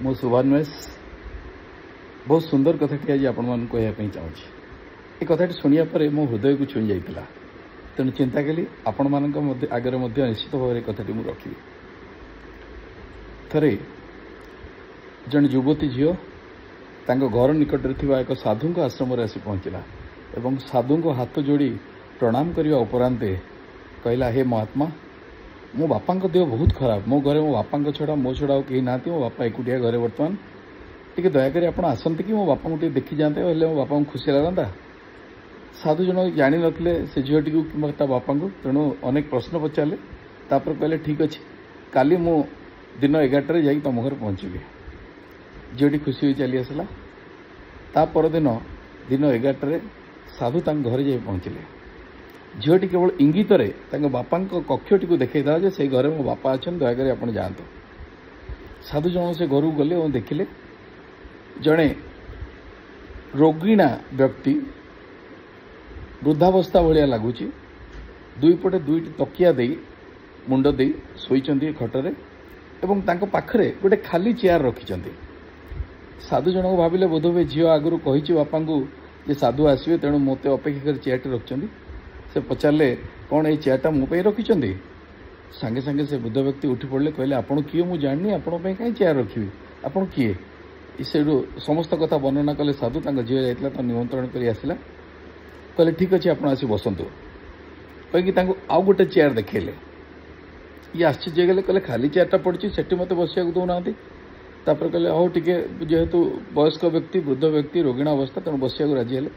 मो शुभान्वेष बहुत सुंदर कथाटी आज आपण मान कहवाई चाहूँगी। ये कथाटी शुणिया पर मो हृदय को छुई जाइला। तेणु चिंता कली आपण मान आगे निश्चित भाव में कथाटी मुझे रखी। थरे जन युवती झील घर निकट में एक साधु आश्रम आसी पहुंचला एवं साधु को हाथ जोड़ी प्रणाम करने उपरांत कहला, हे महात्मा, मो बापा देह बहुत खराब। मो घरे मो बापा छड़ा मो छड़ा कहीं ना, मो बापा एकुटिया घरे बर्तमान टी दयाकोरी आप आसते कि मो बापा को देखी जाते मो बापा को खुशी लगता। साधु जन जानी नथिले से झीटी को कि बापा को, तेणु अनेक प्रश्न पचारे। तापर कहले, ठीक अच्छे, काली मु दिन 11 जा तुम घर पहुँची। झीटी खुशी हो चली आसला। तापर दिन 11 साधु घर जा पहुँचले। झीटी केवल इंगित बापा कक्षटी को देखा जे से घरे मो बापा अच्छा, दयाकोरी आप जातु। साधु जन से घर को गले और देखिले जड़े रोगिणा व्यक्ति वृद्धावस्था भाया लगुच, दुईपटे दुईटी तकिया दे मुंड दे शोइचंदी खटरे एवं तांको पाखरे गोटे खाली चेयर रखिचंदी। साधु जन को भाविले बोधवे झील आगु कही बापा को जे साधु आसवे, तेणु मत अपेक्षा कर चेयरटी रखिचंदी। से पचारे, कौन ये चेयरटा मो रखिचंदी? सांगे सांगे से वृद्ध व्यक्ति उठी पड़े, कहले, आपण किए मु जानी, आपण कहीं चेयर रखी, आपण किए? से समस्त कथा वर्णना कले। साधु झील जाइला तो निमंत्रण कर आसला। कहले, ठीक अच्छे, आप आसी बसतु कहीकि आउ गोटे चेयर देखले। ये आश्चर्य गले, कहले, खाली चेयरटा पड़ी से मत बसिया दौना। तापर कहले, हो टिके, जेहेतु वयस्क व्यक्ति वृद्ध व्यक्ति रोगिणा अवस्था, तेणु बसिया राजी हेले।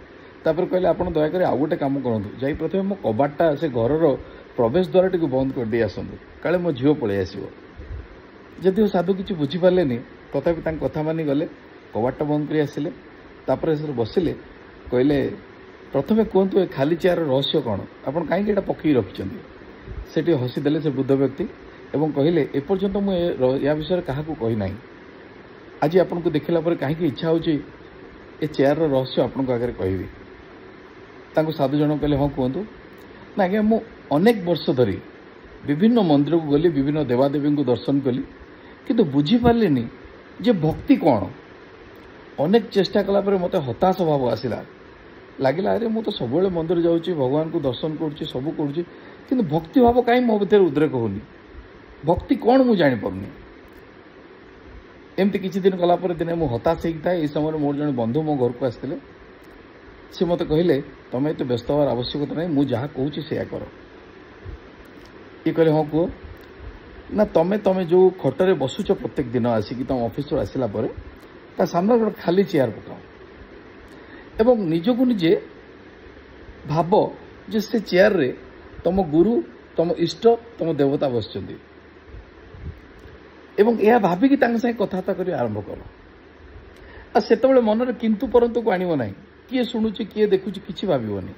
तापर कहले, आप दयाकोरी आउ गोटे कम करूँ, जाई प्रथम मो कबाटा से घर प्रवेश द्वार टी बंद कर दे आसतु, काले मो झील पलि आसो। जदि साधु किसी बुझीपारे तथापि कथा मानि गले, कबाटा बंद कर आसिले। तापर बसिले, कहले, प्रथमे कहतु ए खाली चेयर रहस्य कौन, आप कहीं पकई रखिंट? से हसीदे से वृद्ध व्यक्ति एवं कहले, एपर्यंत मुझे विषय क्या कही ना। आज आपको देखला कहीं इच्छा हो चेयर रहस्य आपको आगे कहबी। साधु जन कहले, हाँ कहतु ना। आज्ञा मु अनेक वर्ष धरी विभिन्न मंदिर को गली, विभिन्न देवादेवी को दर्शन कली, किंतु बुझीपारे जे भक्ति कौन। अनेक चेष्टा कलापर मत हताश भाव आसला। लगिला, अरे मु तो सब मंदिर जाऊँगी, भगवान को दर्शन करुँची, सब करुँची, किंतु भक्ति भाव कहीं मो भीतर उद्रेक होनी। भक्ति कौन मु जानी पारुनी। एमती किछि दिन गलापर दिने मु हताश होता है। समय मोर जन बंधु मो घर को आसते, सी मत कहले, तुम तो व्यस्त हवार आवश्यकता नहीं, मुझे जहाँ कहूँ से कर। ये कहले, हाँ कह ना। तुम जो खटरे बसुच प्रत्येक दिन आसिक तुम ऑफिस आसला सामने गोटे खाली चेयर पकाओ एवं निजक निजे भाव जे से चेयर रे तुम गुरु, तुम इष्ट, तुम देवता बसचंदी एवं यह भाविकी साथ कथबार्ता कर आरंभ कर। सेतबेले मनरे किंतु परंतु को आनिब नाही, किए शुणुची किए देखुची किछि भाबिबनी।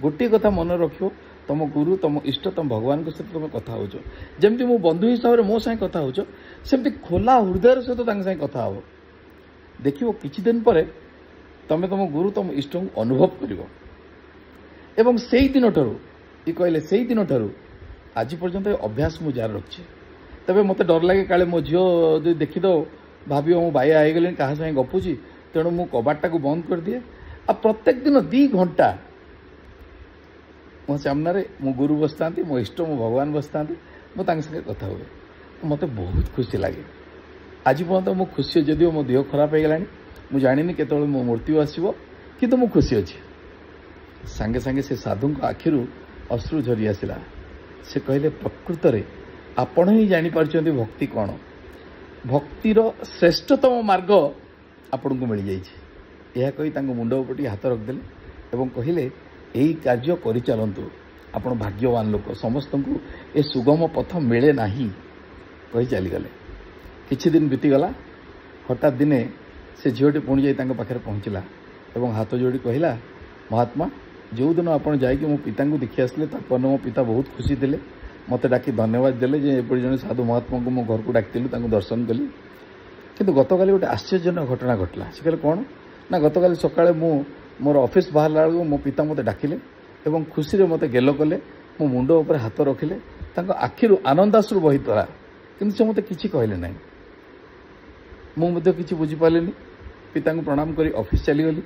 गोटे कथा मन रखियो, तुम गुरु, तुम इष्ट, तुम भगवान के सहित तुम कथा हो। जमती मो बंधु हिसाब से मो साथ कथा हो, सेमती खोला हृदय सहित साथ कथा हो। देखियो किछि दिन पर तुम तुम गुरु, तुम इष्ट को अनुभव कर। एवं से दिन ठारू ये कहले, से दिन ठारू आज पर्यंत अभ्यास मु जारी रखी। तबे मत डर लगे, काले मो झील देखीद भाव मु बाया होगले क्या साथ गपुची, तेणु मु कबाटा को बंद कर दिए। आ प्रत्येक दिन 2 घंटा मो सामने मो गुरु बसता, मो इष्ट, मो भगवान बसता, मुझे कथा हुए। मत बहुत खुशी लगे। आज पर्यटन मो खुशी, जदिव मो देह खराब हो गला, मुझे जानी केत मो मृत्यु आसो, कि मु खुशी अच्छी। सांगे सांगे से साधु आखिर अश्रु झरी आसला। से कहले, प्रकृत में आपण ही जानीपार भक्ति कौन। भक्तिर श्रेष्ठतम मार्ग आपण को मिल जाइए। यह कही मुंड उपटी हाथ रखिदेले एवं कहले, यही कार्य करि चलंतु, आपण भाग्यवान लोक, समस्त को ए सुगम पथ मिले नाही कही चलीगले। किछि दिन बीतीगला। हठात दिने से झीटी पुणी जाई पाखे पहुँचला एवं हाथ जोड़ी कहला, महात्मा, जो दिन आप जाकि मो पिता को देखी आसले, मो पिता बहुत खुशी थे, मत डाकी धन्यवाद देले जे एपरि जने साधु महात्मा को मो घर को डाकिलु, दर्शन कली। किंतु गतकाली गोटे आश्चर्यजनक घटना घटला। से कहले, कौन ना, गतकाली सकाळे मु मोर ऑफिस बाहरला बेलू मो पिता मत डाकिले एवं खुशी रे मत गेल कले, मो मुंड उपर हाथ रखिले। आखिर आनंदाश्रु बही तला, किंतु से मत किछि कहले नाही। मुझे किसी बुझीपारे पिता को प्रणाम कर ऑफिस चलीगली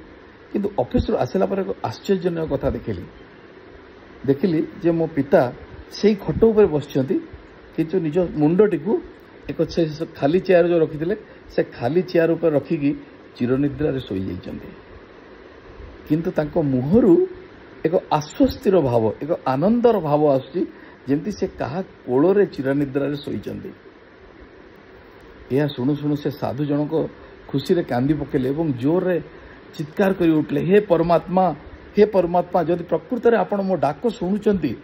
किंतु ऑफिस आसला पर एक आश्चर्यजनक कथा देखिली जे मो पिता से खट उपर बस किंतु निज मुंडटी को एक खाली चेयर जो रखी से खाली चेयर उपर रखिकी चिरनिद्रा शोई जाइछन्ति किंतु तांको मुहरु एक आश्वस्तिर भाव एक आनंदर भाव आसुची जेमती से कहा कोଳରେ चिरनिद्रा शोइछन्ति। यह शुणु शुणु से साधु जनक खुशी रे कांदी पकेले एवं जोर रे चित्कार करी उठले हे परमात्मा जदि प्रकृत रे आपण मो डाक शुणुचंती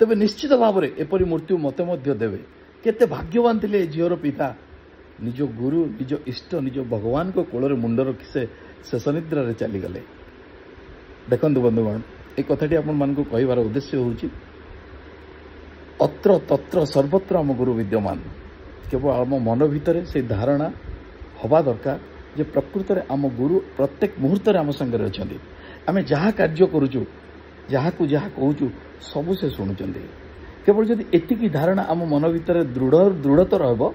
तबे निश्चित भाव रे एपरि मृत्यु मते मध्य देवे। केते भाग्यवान थिले झियर पिता निज गुरु निज इष्ट निज भगवान को कोଳରେ मुंड रखि से शेष निद्रा रे चली गले। देखंतु बंधुगण ए कथाटी आपण मान को कहिबार उद्देश्य होउची अत्र तत्र सर्वत्र आम गुरु विद्यमान केवल आम मन भितर से धारणा हवा दरकार जे प्रकृत में आम गुरु प्रत्येक मुहूर्त आम संगे अच्छा आम जहाँ कार्य करुचु जहाँ को जहाँ कहूँ सबू से शुणुंट केवल जदि एतिकी धारणा आम मन भितर दृढ़तर हो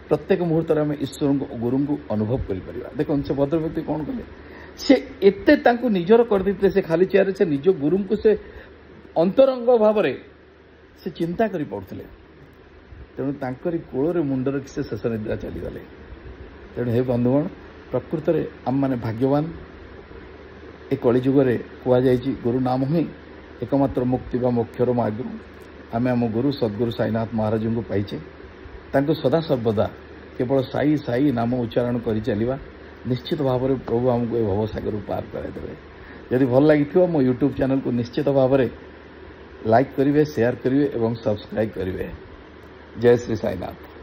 प्रत्येक मुहूर्त आम ईश्वर को गुरु को अनुभव कर देखो से भद्र व्यक्ति कौन कले से एते निजर करदे से खाली चेयर से निज गुरु को से अंतरंग भाव से चिंता करी पड़ुले तेणु तांकरी कोଳରେ मुंड रखि से शेष निद्रा चलीगले। तेणु हे बंधुगण प्रकृत में आम मैंने भाग्यवान ए कलिजुगे कहुई गुरु नाम ही एकमात्र मुक्ति व मोक्षर मार्ग आम आम गुरु सद्गुरु साईनाथ महाराज को पाइचे तांको सदा सर्वदा केवल साई साई नाम उच्चारण कर चलवा निश्चित भाव में प्रभु आमको ये भवसागर पार कराइदेवे। यदि भल लगी मो यूट्यूब चैनल को निश्चित भाव में लाइक करेंगे शेयर करेंगे और सब्सक्राइब करेंगे। जय श्री साईनाथ।